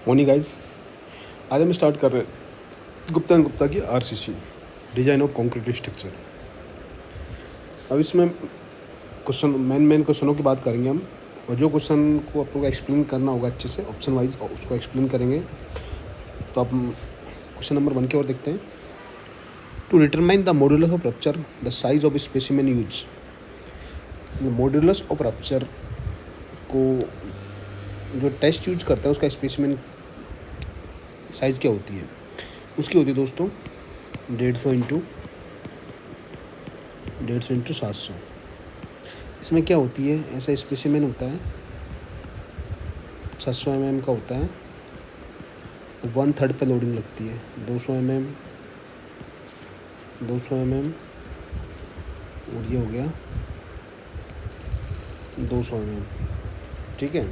Morning guys. आज हम start कर रहे हैं गुप्ता एंड गुप्ता की RCC design of concrete structure. अब इसमें मेन क्वेश्चनों की बात करेंगे हम, और जो क्वेश्चन को अपन को एक्सप्लेन करना होगा अच्छे से ऑप्शन वाइज उसको एक्सप्लेन करेंगे। तो आप क्वेश्चन नंबर 1 की ओर देखते हैं। To determine the modulus of rupture the size of specimen use. Modulus of rupture को जो टेस्ट यूज करता है उसका स्पेसिमेन साइज़ क्या होती है, उसकी होती है दोस्तों 150 इंटू 700। इसमें क्या होती है, ऐसा स्पेसिमेन होता है 700 mm का होता है, 1/3 पे लोडिंग लगती है 200 mm और ये हो गया 200 mm। ठीक है,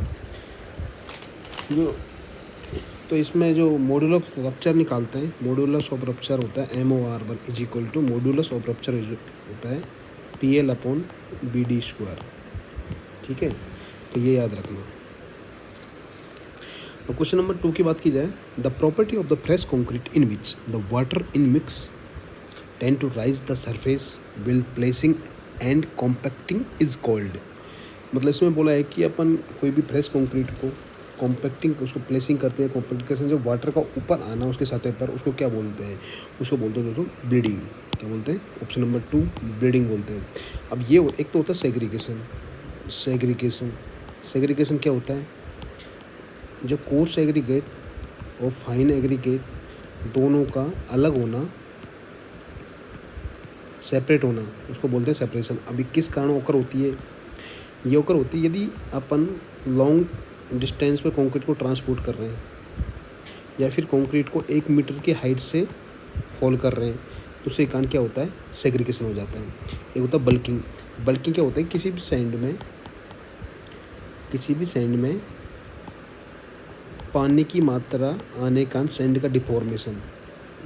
जो तो इसमें जो मॉड्यूलस ऑफ रप्चर निकालते हैं, मॉड्यूलस ऑफ रप्चर होता है MOR1 is equal to modulus of rupture होता है PL/BD²। ठीक है, तो ये याद रखना। अब क्वेश्चन नंबर 2 की बात की जाए, the property of the fresh concrete in which the water in mix tend to rise the surface will placing and compacting is called. मतलब इसमें बोला है कि अपन कोई भी फ्रेश कॉन्क्रीट को कॉम्पैक्टिंग उसको प्लेसिंग करते हैं। कॉम्पैक्टिंग जब वाटर का ऊपर आना उसके सतह पर, उसको क्या बोलते हैं, उसको बोलते हैं दोस्तों ब्लीडिंग। क्या बोलते हैं, ऑप्शन नंबर 2 ब्लीडिंग बोलते हैं। अब ये एक तो होता है सेग्रीगेशन क्या होता है, जब कोर्स एग्रीगेट और फाइन एग्रीगेट दोनों का अलग होना, सेपरेट होना, उसको बोलते हैं सेपरेशन। अभी किस कारण ओकर होती है, ये ओकर होती है यदि अपन लॉन्ग डिस्टेंस पे कंक्रीट को ट्रांसपोर्ट कर रहे हैं या फिर कंक्रीट को 1 मीटर की हाइट से फॉल कर रहे हैं, तो उसके कारण क्या होता है, सेग्रीगेशन हो जाता है। एक होता है बल्किंग क्या होता है, किसी भी सैंड में पानी की मात्रा आने का सैंड का डिफॉर्मेशन,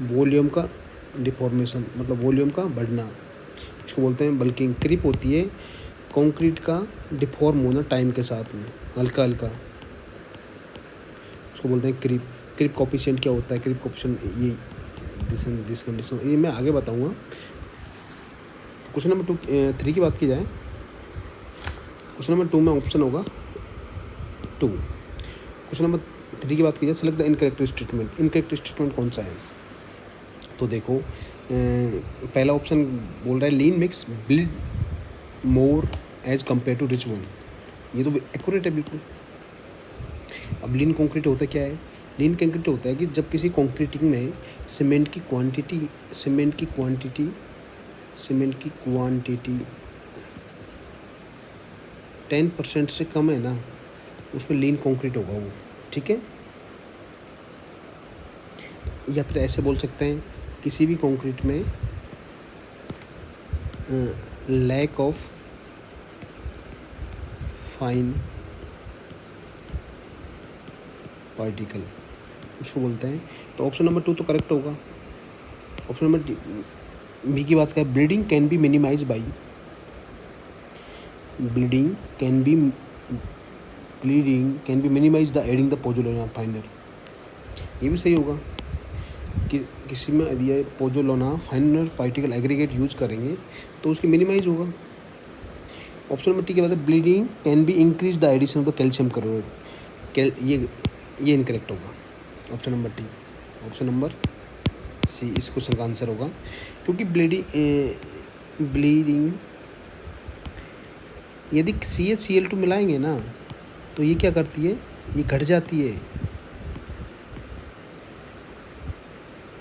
वॉल्यूम का डिफॉर्मेशन मतलब वॉल्यूम का बढ़ना, इसको बोलते हैं बल्किंग। क्रीप होती है कंक्रीट का डिफॉर्म होना टाइम के साथ में हल्का, उसको बोलते हैं क्रीप कोफिशिएंट क्या होता है, क्रीप कोफिशिएंट ये दिस कंडीशन ये मैं आगे बताऊंगा। क्वेश्चन नंबर 3 की बात की जाए, क्वेश्चन नंबर 2 में ऑप्शन होगा 2। क्वेश्चन नंबर 3 की बात की जाए, select the incorrect statement. Incorrect statement कौन सा है, तो देखो पहला ऑप्शन बोल रहा है lean mix build more as compare to rich one. ये तो एक्यूरेट है बिल्कुल। अब लीन कंक्रीट होता क्या है, लीन कंक्रीट होता है कि जब किसी कंक्रीटिंग में सीमेंट की क्वांटिटी 10% से कम है ना, उसमें लीन कंक्रीट होगा वो। ठीक है, या फिर ऐसे बोल सकते हैं किसी भी कंक्रीट में लैक ऑफ फाइन पार्टिकल उसको बोलते हैं। तो ऑप्शन नंबर 2 तो करेक्ट होगा। ऑप्शन नंबर बी की बात करें, bleeding can be minimize by the adding the pozzolana finer. ये भी सही होगा कि किसी में यदि pozzolana finer particle aggregate use करेंगे तो उसकी मिनिमाइज होगा। ऑप्शन नंबर टी के बाद bleeding can be increase the addition of the calcium chloride. ये इनकरेक्ट होगा, option number T. Option number C इस क्वेश्चन का आंसर होगा, क्योंकि ब्लीडिंग यदि CaCl2 मिलाएंगे ना तो ये क्या करती है, ये घट जाती है।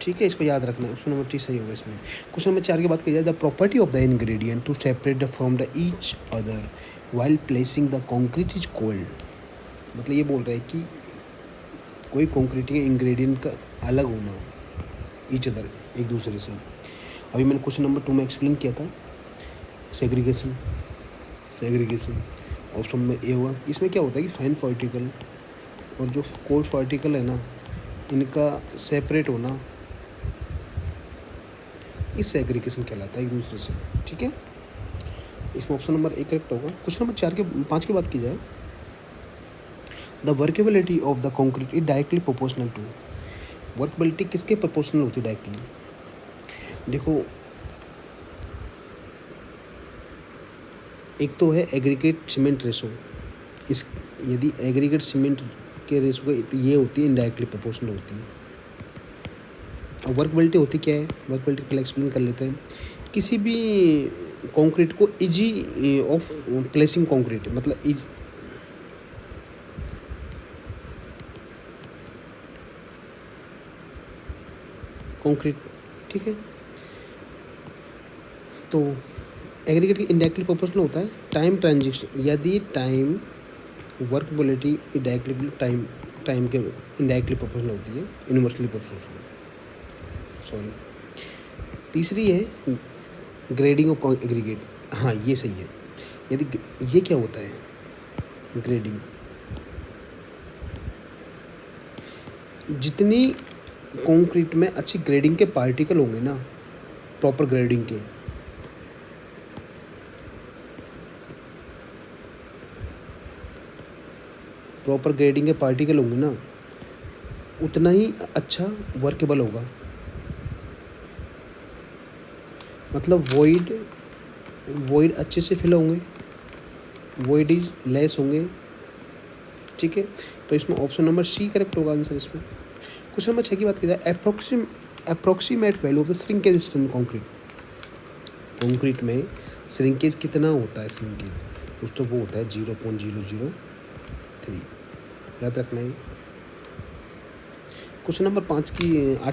ठीक है, इसको याद रखना है, ऑप्शन नंबर टी सही होगा इसमें। क्वेश्चन नंबर 4 की बात की जाए, the property of the ingredient to separate from the each other while placing the concrete is called. मतलब ये बोल रहा है कि कोई कंक्रीटिंग इंग्रेडिएंट का अलग होना ईच अदर एक दूसरे से। अभी मैंने क्वेश्चन नंबर 2 में एक्सप्लेन किया था सेग्रीगेशन। ऑप्शन में ए हुआ। इसमें क्या होता है कि फाइन पार्टिकल और जो कोर्स पार्टिकल है ना, इनका सेपरेट होना, इस सेग्रीगेशन कहलाता है एक दूसरे से। ठीक है, इसमें ऑप्शन नंबर 1 करेक्ट होगा। क्वेश्चन नंबर 5 की बात की जाए, the workability of the concrete is directly proportional to, workability किसके प्रोपोर्शनल होती है डायरेक्टली? देखो, एक तो है एग्रीगेट सीमेंट रेशो, इस यदि एग्रीगेट सीमेंट के रेशो को ये होती है इनडायरेक्टली प्रोपोर्शनल होती है। अब वर्कबिलिटी होती क्या है, वर्कबिलिटी पहले एक्सप्लेन कर लेते हैं। किसी भी कंक्रीट को इजी ऑफ प्लेसिंग कंक्रीट, मतलब कंक्रीट, ठीक है। तो एग्रीगेट की इनडायरेक्टली प्रोपोर्शनल होता है टाइम ट्रांजेक्शन, यदि टाइम वर्कबिलिटी डायरेक्टली टाइम के इनडायरेक्टली प्रोपोर्शनल होती है, इनवर्सली प्रोपोर्शनल, सॉरी। तीसरी है ग्रेडिंग ऑफ एग्रीगेट, हाँ ये सही है। यदि ये क्या होता है ग्रेडिंग, जितनी कंक्रीट में अच्छी ग्रेडिंग के पार्टिकल होंगे ना, प्रॉपर ग्रेडिंग के, प्रॉपर ग्रेडिंग के पार्टिकल होंगे ना, उतना ही अच्छा वर्केबल होगा। मतलब वॉइड अच्छे से फिल होंगे, वॉइड इज लेस होंगे, ठीक है। तो इसमें ऑप्शन नंबर सी करेक्ट होगा आंसर इसमें। क्वेश्चन नंबर 6 की बात की जाए, approximate value of the shrinkage strength concrete, concrete में श्रिंकेज कितना होता है? श्रिंकेज कुछ तो वो होता है 0.003, याद रखना है। क्वेश्चन नंबर 8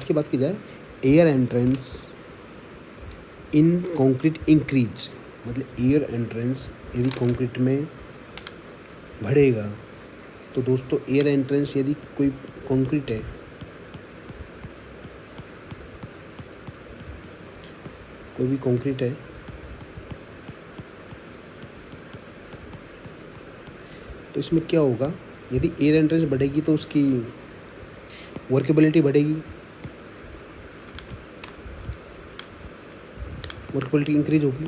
की बात की जाए, एयर एंट्रेंस इन कंक्रीट इंक्रीज, मतलब एयर एंट्रेंस यदि कंक्रीट में बढ़ेगा, तो दोस्तों एयर एंट्रेंस यदि कोई कंक्रीट है, कोई भी कंक्रीट है, तो इसमें क्या होगा, यदि एयर एंट्रेंस बढ़ेगी तो उसकी वर्केबिलिटी बढ़ेगी, वर्केबिलिटी इंक्रीज होगी,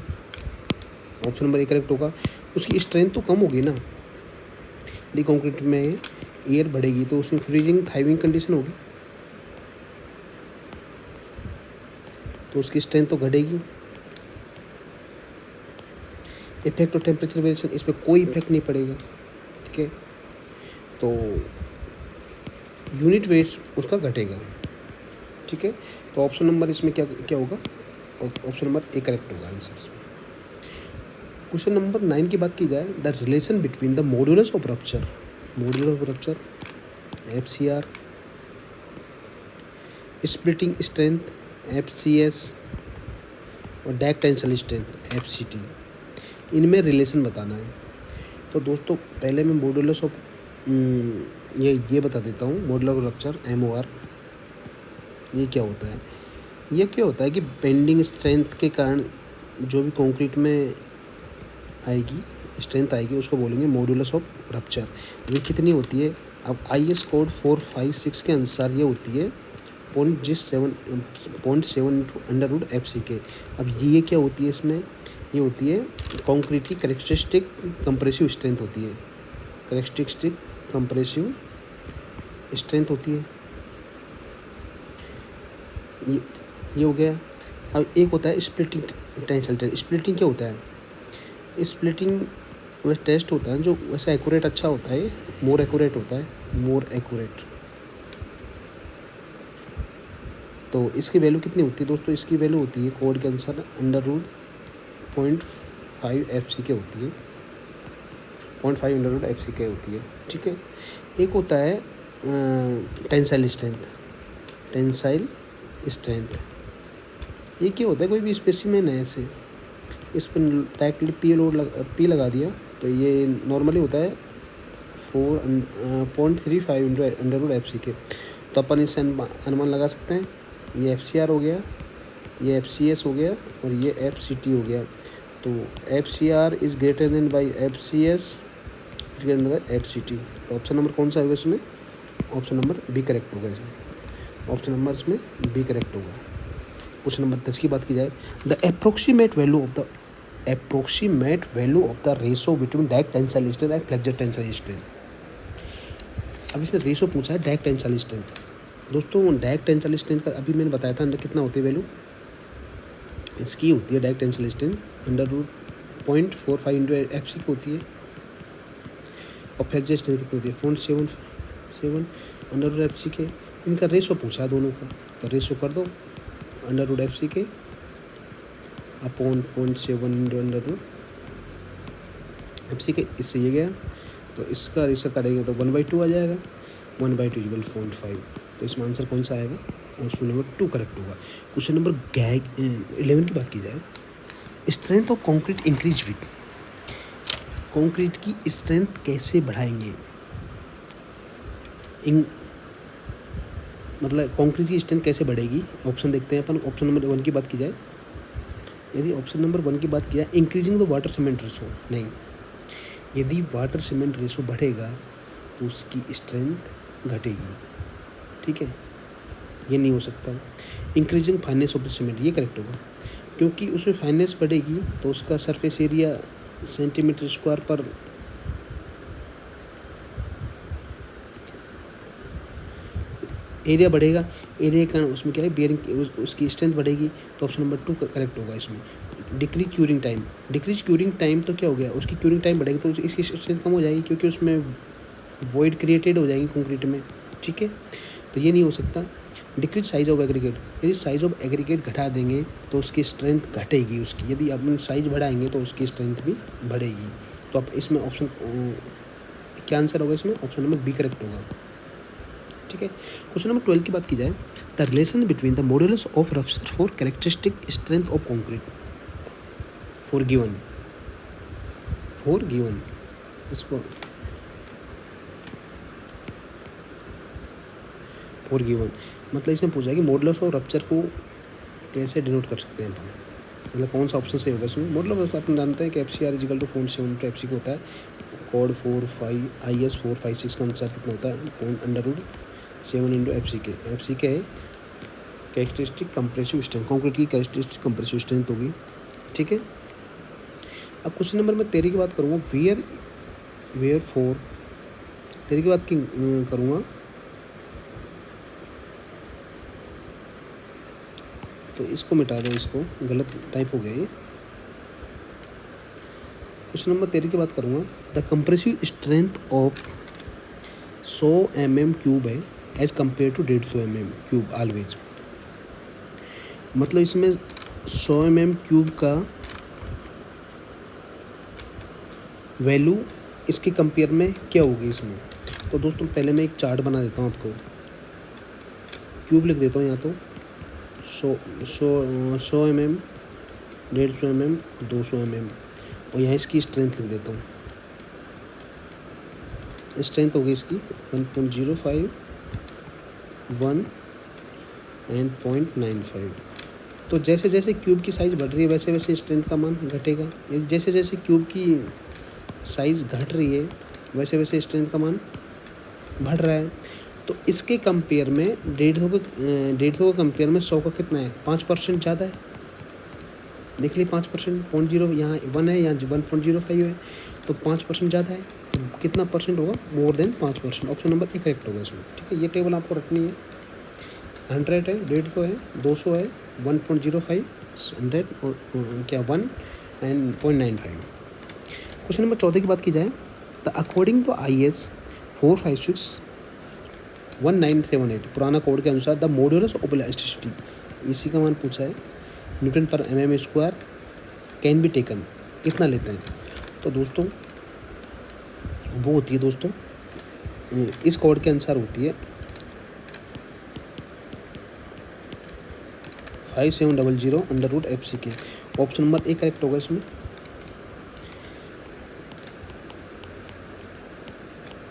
ऑप्शन नंबर ए करेक्ट होगा। उसकी स्ट्रेंथ तो कम होगी ना, यदि कंक्रीट में एयर बढ़ेगी तो उसमें फ्रीजिंग थाइविंग कंडीशन होगी, तो उसकी स्ट्रेंथ तो घटेगी। इफेक्ट ऑफ टेम्परेचर वेरिएशन, इसमें कोई इफेक्ट नहीं पड़ेगा, ठीक है। तो यूनिट वेट उसका घटेगा, ठीक है। तो ऑप्शन नंबर इसमें क्या क्या होगा, ऑप्शन नंबर ए करेक्ट होगा आंसर इसमें। क्वेश्चन नंबर 9 की बात की जाए, the relation between the modulus of rupture, modulus of rupture FCR, splitting strength FCS और डैक टेंसल स्ट्रेंथ FCT, इनमें रिलेशन बताना है। तो दोस्तों पहले मैं मॉड्यूलस ऑफ ये बता देता हूँ, मॉड्यूलस ऑफ रप्चर MOR, ये क्या होता है? ये क्या होता है कि बेंडिंग स्ट्रेंथ के कारण जो भी कंक्रीट में आएगी, स्ट्रेंथ आएगी, उसको बोलेंगे मॉड्यूलस ऑफ रप्चर। ये कितनी होती है? अब IS कोड 456 के अनुसार ये होती है 0.7 × FCK। अब ये क्या होती है इसमें? ये होती है कंक्रीट की कैरेक्टरिस्टिक कंप्रेसिव स्ट्रेंथ होती है, कैरेक्टरिस्टिक कंप्रेसिव स्ट्रेंथ होती है। ये हो गया। अब एक होता है स्प्लिटिंग टेंसाइल टेस्ट। स्प्लिटिंग क्या होता है? स्प्लिटिंग वह टेस्ट होता है जो वैसे एक्यूरेट अच्छा होता है, मोर एक्यूरेट होता है, मोर एक्यूरेट। तो इसकी वैल्यू कितनी होती है दोस्तों? इसकी वैल्यू होती है कोड के अनुसार √0.5 FCK होती है, 0.5 √ FCK होती है, ठीक है। एक होता है टेंसाइल स्ट्रेंथ, टेंसाइल स्ट्रेंथ ये क्या होता है? कोई भी स्पेसिमेन है ऐसे, इस पर डायरेक्टली P लगा दिया तो ये नॉर्मली होता है 0.35 × FCK। तो अपन इससे अनुमान लगा सकते हैं, ये FCR हो गया, ये FCS हो गया और ये FCT हो गया। तो FCR is greater than by FCS greater than by FCT। तो ऑप्शन नंबर कौन सा होगा इसमें? ऑप्शन नंबर बी करेक्ट होगा इसमें, ऑप्शन नंबर इसमें बी करेक्ट होगा। क्वेश्चन नंबर 10 की बात की जाए, the approximate value of the ratio between direct tensile strength and flexor tensile strength. अब इसने रेशो पूछा है डायरेक्ट टेंसाइल स्ट्रेंथ। दोस्तों डायरेक्ट टेंसाइल स्ट्रेंथ का अभी मैंने बताया था अंदर कितना होती है वैल्यू, इसकी होती है direct tensile strength √0.45 into F C की होती है, और फ्रैक्चर स्ट्रेंथ कितनी होती है 0.77 √FC के। इनका रेशो पूछा है दोनों का, तो रेशो कर दो √FC के अपॉन 0.7 √FC के, इससे ये गया तो इसका रेशो करेंगे तो 1/2 आ जाएगा, 1/2 = 0.5। तो इसमें आंसर कौन सा आएगा, ऑप्शन नंबर 2 करेक्ट होगा। क्वेश्चन नंबर 11 की बात की जाए, strength of concrete increase with, concrete की स्ट्रेंथ कैसे बढ़ाएंगे, मतलब कंक्रीट की स्ट्रेंथ कैसे बढ़ेगी। ऑप्शन देखते हैं अपन। ऑप्शन नंबर 1 की बात की जाए, यदि ऑप्शन नंबर 1 की बात किया increasing the water cement ratio, नहीं, यदि वाटर सीमेंट रेशो बढ़ेगा तो उसकी स्ट्रेंथ घटेगी, ठीक है, ये नहीं हो सकता। Increasing finance of the cement, ये करेक्ट होगा, क्योंकि उसमें फाइनेस बढ़ेगी तो उसका सरफेस एरिया सेंटीमीटर स्क्वायर पर एरिया बढ़ेगा, एरिया का उसमें क्या है बियरिंग, उसकी स्ट्रेंथ बढ़ेगी, तो ऑप्शन नंबर 2 करेक्ट होगा इसमें। Decrease curing time, decrease curing time तो क्या हो गया, उसकी क्यूरिंग टाइम बढ़ेगी तो इसकी स्ट्रेंथ कम हो जाएगी, क्योंकि उसमें वॉइड क्रिएटेड हो जाएंगी कंक्रीट में, ठीक है, तो ये नहीं हो सकता। डिक्रीज साइज ऑफ एग्रीगेट, यदि साइज ऑफ एग्रीगेट घटा देंगे तो उसकी स्ट्रेंथ घटेगी उसकी, यदि अपन साइज बढ़ाएंगे तो उसकी स्ट्रेंथ भी बढ़ेगी। तो अब इसमें ऑप्शन क्या आंसर होगा, इसमें ऑप्शन नंबर बी करेक्ट होगा, ठीक है। क्वेश्चन नंबर 12 की बात की जाए, the relation between the modulus of rupture for characteristic strength of concrete for given इसको फॉर गिवन मतलब इसमें पूछा है कि मॉडुलस ऑफ रप्चर को कैसे डिनोट कर सकते हैं अपन, मतलब कौन सा ऑप्शन सही होगा इसमें। मॉडुलस अपन जानते हैं कि FCR = 0.7 FC को होता है, कोड 4-5 IS 456 का आंसर कितना होता है √7 इंटू FC के है कैरेक्टरिस्टिक कंप्रेसिव स्ट्रेंथ, कंक्रीट की कैरेक्टरिस्टिक कंप्रेसिव स्ट्रेंथ होगी, ठीक है। अब क्वेश्चन नंबर मैं 13 की बात करूँगा, वेयर फोर 13 की बात करूँगा, तो इसको मिटा दो, इसको गलत टाइप हो गया ये। क्वेश्चन नंबर 13 की बात करूँगा, the compressive strength of 100 mm cube है as compare to 150 mm cube always, मतलब इसमें 100 mm क्यूब का वैल्यू इसके कंपेयर में क्या होगी इसमें। तो दोस्तों पहले मैं एक चार्ट बना देता हूँ आपको, क्यूब लिख देता हूँ यहाँ, तो 100 mm 150 mm 200 mm, और यहाँ इसकी स्ट्रेंथ लिख देता हूँ। स्ट्रेंथ होगी इसकी 1.05, 1 एंड 0.95। तो जैसे जैसे क्यूब की साइज़ बढ़ रही है वैसे वैसे स्ट्रेंथ का मान घटेगा, जैसे जैसे क्यूब की साइज़ घट रही है वैसे वैसे स्ट्रेंथ का मान बढ़ रहा है। तो इसके कंपेयर में 150 के कंपेयर में 100 का कितना है, 5% ज़्यादा है, देख लीजिए 5%, 0.0 यहाँ 1 है, यहाँ 1.05 है, तो 5% ज़्यादा है, तो कितना परसेंट होगा, more than 5%। Option number 1 correct होगा इसमें, ठीक है। ये टेबल आपको रखनी है, 100 है, 150 है, 200 है, 1.05, 100 और क्या 1 एंड 0.95। क्वेश्चन नंबर 14 की बात की जाए, द अकॉर्डिंग टू IS 456-1978 पुराना कोड के अनुसार द मॉड्यूलस ऑफ इलास्टिसिटी, इसी का मान पूछा है, Nm/mm² कैन बी टेकन, कितना लेते हैं। तो दोस्तों वो होती है दोस्तों इस कोड के अनुसार होती है 5700 √FC। ऑप्शन नंबर 1 करेक्ट होगा इसमें,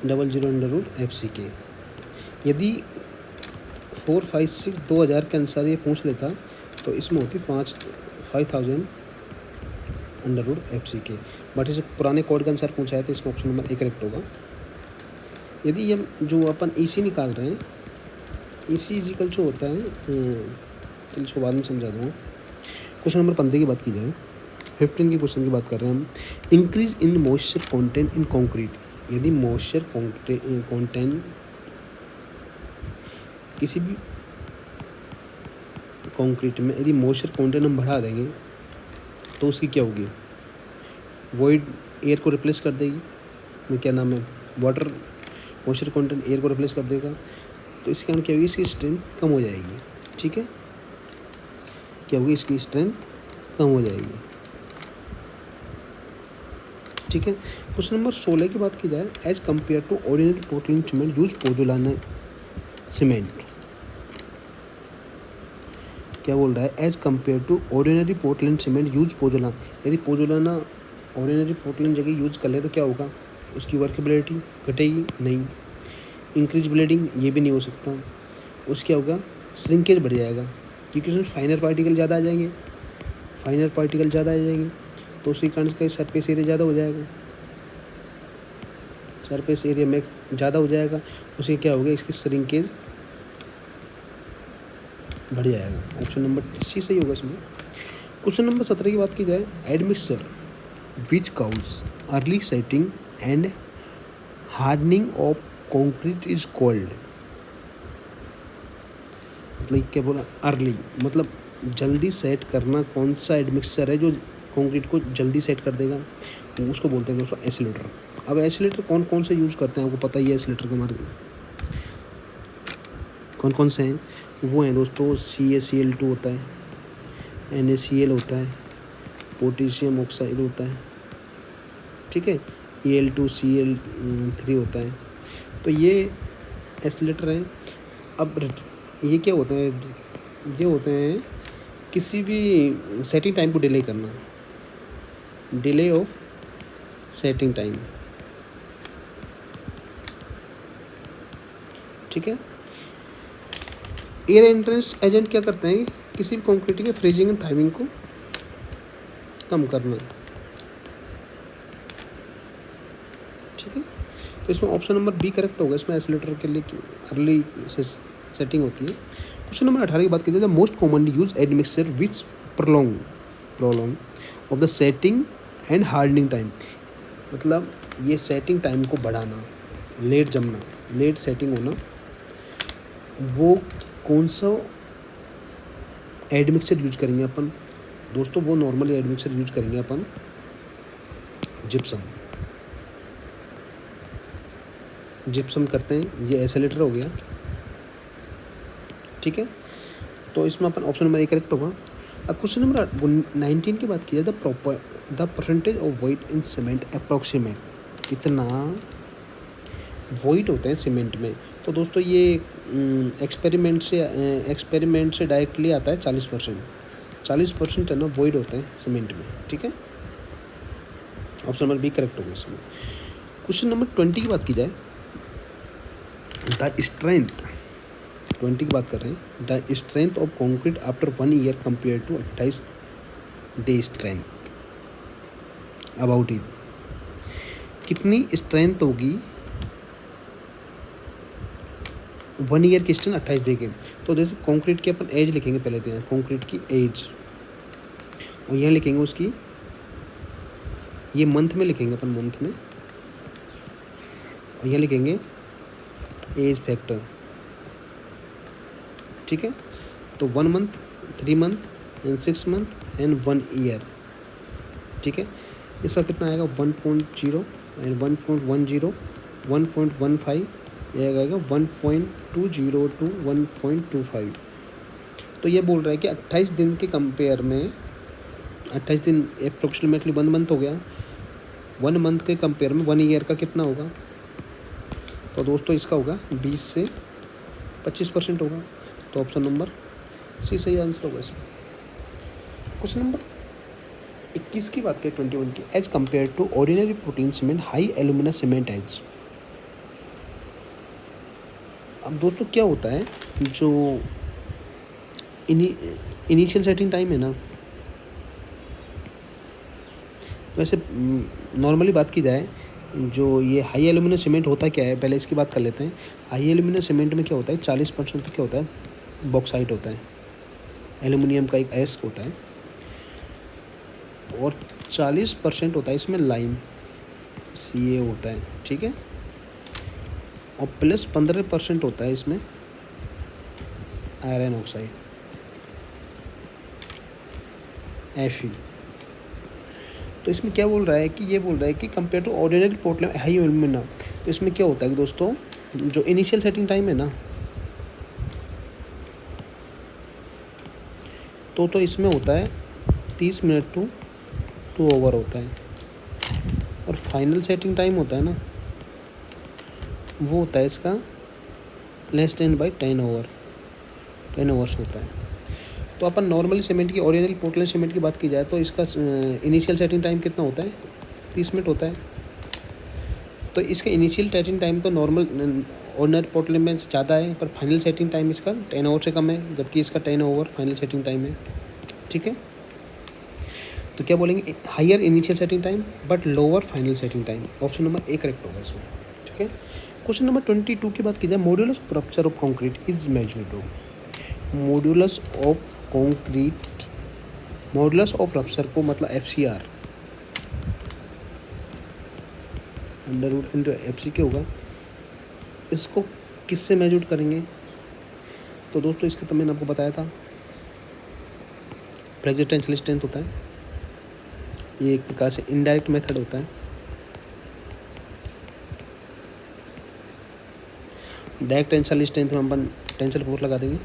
00 √FC। यदि 456 2000 के अनुसार ये पूछ लेता तो इसमें होती 5000 √FC। बट इसे पुराने कोड के अनुसार पूछा है तो इसमें ऑप्शन नंबर 1 करेक्ट होगा। यदि ये जो अपन EC निकाल रहे हैं, EC इजिकल जो होता है, चलिए इसको बाद में समझा दूँगा। क्वेश्चन नंबर 15 की बात की जाए, 15 के क्वेश्चन की बात कर रहे हैं हम, increase in moisture content in concrete, यदि मॉइस्चर कंटेंट किसी भी कंक्रीट में यदि मॉइस्चर कंटेंट हम बढ़ा देंगे तो उसकी क्या होगी, वॉइड एयर को रिप्लेस कर देगी, क्या नाम है, वाटर मॉइस्चर कंटेंट एयर को रिप्लेस कर देगा, तो इसके कारण क्या होगी, इसकी स्ट्रेंथ कम हो जाएगी। ठीक है, क्या होगी, इसकी स्ट्रेंथ कम हो जाएगी। ठीक है, क्वेश्चन नंबर 16 की बात की जाए, as compare to ordinary Portland cement use pozzolana cement, क्या बोल रहा है, as compare to ordinary Portland cement use pozzolana, यदि पोजोलाना ऑर्डिनरी पोर्टलैंड जगह यूज कर ले तो क्या होगा, उसकी वर्केबिलिटी घटेगी, नहीं, इंक्रीज ब्लीडिंग ये भी नहीं हो सकता, उसके क्या होगा, श्रिंकेज बढ़ जाएगा, क्योंकि उसमें फाइनर पार्टिकल ज़्यादा आ जाएंगे, तो उसके कारण इसका सरफेस एरिया ज़्यादा हो जाएगा, सरफेस एरिया में ज़्यादा हो जाएगा, उससे क्या होगा, इसकी श्रिंकेज बढ़ जाएगा। ऑप्शन नंबर सी सही होगा इसमें। क्वेश्चन नंबर 17 की बात की जाए, admixture which cause early setting and hardening of concrete is called, मतलब क्या बोला, अर्ली मतलब जल्दी सेट करना, कौन सा एडमिक्सर है जो कंक्रीट को जल्दी सेट कर देगा, उसको बोलते हैं दोस्तों एसिलेटर। अब एसिलेटर कौन कौन से यूज़ करते हैं आपको पता ही है, एसिलेटर के हमारे कौन कौन से हैं, वो हैं दोस्तों CaCl2 होता है, NaCl होता है, पोटेशियम ऑक्साइड होता है, ठीक है, Al2Cl3 होता है, तो ये एसिलेटर हैं। अब ये क्या होते हैं, ये होते हैं किसी भी सेटिंग टाइम को डिले करना, डिले ऑफ सेटिंग टाइम, ठीक है। एयर एंट्रेंस एजेंट क्या करते हैं, किसी भी कंक्रीट के फ्रीजिंग एंड थाइमिंग को कम करना, ठीक है। तो इसमें ऑप्शन नंबर बी करेक्ट होगा, इसमें एसिलेटर के लिए अर्ली सेटिंग होती है। क्वेश्चन नंबर 18 की बात की जाए, most commonly use admixture which prolong of the setting and hardening time, मतलब ये सेटिंग टाइम को बढ़ाना, लेट जमना, लेट सेटिंग होना, वो कौन सा एडमिक्सर यूज करेंगे अपन दोस्तों, वो नॉर्मली एडमिक्सर यूज करेंगे अपन जिप्सम करते हैं, ये एसिलेटर हो गया, ठीक है। तो इसमें अपन ऑप्शन नंबर ए करेक्ट होगा। अब क्वेश्चन नंबर 19 की बात की जाए, the percentage of void in cement approximate, कितना वॉइड होते हैं सीमेंट में, तो दोस्तों ये एक्सपेरिमेंट से डायरेक्टली आता है 40% है ना, वॉइड होते हैं सीमेंट में, ठीक है। ऑप्शन नंबर बी करेक्ट होगा इसमें। क्वेश्चन नंबर 20 की बात की जाए, द स्ट्रेंथ 20 की बात कर रहे हैं, the strength of concrete after 1 year compare to 28 day strength, about it, कितनी स्ट्रेंथ होगी 1 ईयर की स्ट्रेंथ 28 डे के। तो जैसे कंक्रीट की अपन एज लिखेंगे पहले, तो यहाँ कंक्रीट की एज, और यहाँ लिखेंगे उसकी, ये मंथ में लिखेंगे अपन, मंथ में, और यहाँ लिखेंगे एज फैक्टर, ठीक है। तो 1 month, 3 month and 6 month and 1 year, ठीक है। इसका कितना आएगा 1.0 एंड 1.10, 1.15, यह आएगा 1.20 to 1.25। तो ये बोल रहा है कि 28 दिन के कंपेयर में, 28 दिन अप्रोक्सीमेटली 1 मंथ हो गया, 1 मंथ के कंपेयर में 1 ईयर का कितना होगा, तो दोस्तों इसका होगा 20 से 25% होगा, तो ऑप्शन नंबर सी सही आंसर होगा इसमें। क्वेश्चन नंबर 21 की बात करें, 21 की, age compare to ordinary Portland cement high alumina cement age. अब दोस्तों क्या होता है, जो इनिशियल सेटिंग टाइम है ना, वैसे नॉर्मली बात की जाए, जो ये हाई एल्यूमिनियम सीमेंट होता क्या है, पहले इसकी बात कर लेते हैं। हाई एल्यूमिनियम सीमेंट में क्या होता है, 40% तो क्या होता है, बॉक्साइट होता है, एल्यूमिनियम का एक एस होता है, और 40% होता है इसमें लाइम, Ca होता है, ठीक है, और प्लस 15% होता है इसमें आयरन ऑक्साइड Fe। तो इसमें क्या बोल रहा है कि ये बोल रहा है कि compare to ordinary Portland high alumina, तो इसमें क्या होता है कि दोस्तों जो इनिशियल सेटिंग टाइम है ना, तो इसमें होता है 30 मिनट टू 2 आवर होता है, और फाइनल सेटिंग टाइम होता है ना, वो होता है इसका लेस देन बाई 10 आवर्स होता है। तो अपन नॉर्मली सीमेंट की ऑर्डिनरी पोर्टलैंड सीमेंट की बात की जाए तो इसका इनिशियल सेटिंग टाइम कितना होता है, 30 मिनट होता है। तो इसका इनिशियल सेटिंग टाइम तो नॉर्मल ऑर्डिनरी पोर्टलैंड में ज़्यादा है, पर फाइनल सेटिंग टाइम इसका 10 आवर से कम है, जबकि इसका 10 आवर फाइनल सेटिंग टाइम है। ठीक है, तो क्या बोलेंगे, higher initial setting time but lower final setting time. Option number A correct होगा इसमें। ठीक है, क्वेश्चन नंबर 22 की बात की जाए, modulus of rupture of concrete is measured. Modulus of concrete, modulus of rupture को मतलब FCR under root into FC क्या होगा, इसको किससे मेजर करेंगे। तो दोस्तों इसका तो मैंने आपको बताया था, फ्लेक्सर टेंसिल स्ट्रेंथ होता है, ये एक प्रकार से इनडायरेक्ट मेथड होता है। डायरेक्ट टेंसिल स्ट्रेंथ में अपन टेंसिल फोर्स लगा देंगे,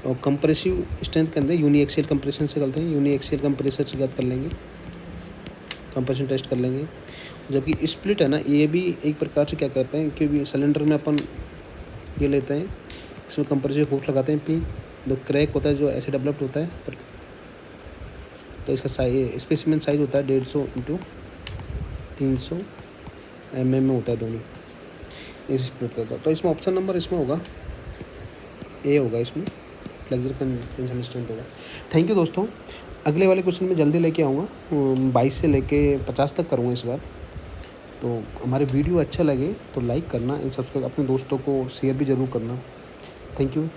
और कंप्रेसिव स्ट्रेंथ के अंदर यूनिएक्सियल कंप्रेशन से करते हैं, यूनिएक्सियल कंप्रेसर से याद कर लेंगे, कंप्रेशन टेस्ट कर लेंगे। जबकि स्प्लिट है ना, ये भी एक प्रकार से क्या करते हैं, क्योंकि सिलेंडर में अपन ये लेते हैं, इसमें कंप्रेसिव फोर्स लगाते हैं P, जो क्रैक होता है जो ऐसे डेवलप्ड होता है, पर तो इसका साइज स्पेसिमेन साइज होता है 150 इंटू 300 mm में होता है दोनों, इस स्प्लिट होता है। तो इसमें ऑप्शन नंबर इसमें होगा ए होगा, इसमें फ्लेक्सर टेंसिल स्ट्रेंथ होगा। थैंक यू दोस्तों, अगले वाले क्वेश्चन में जल्दी लेके आऊँगा, 22 से लेके 50 तक करूँगा इस बार। तो हमारे वीडियो अच्छा लगे तो लाइक करना एंड सब्सक्राइब, अपने दोस्तों को शेयर भी ज़रूर करना। Thank you.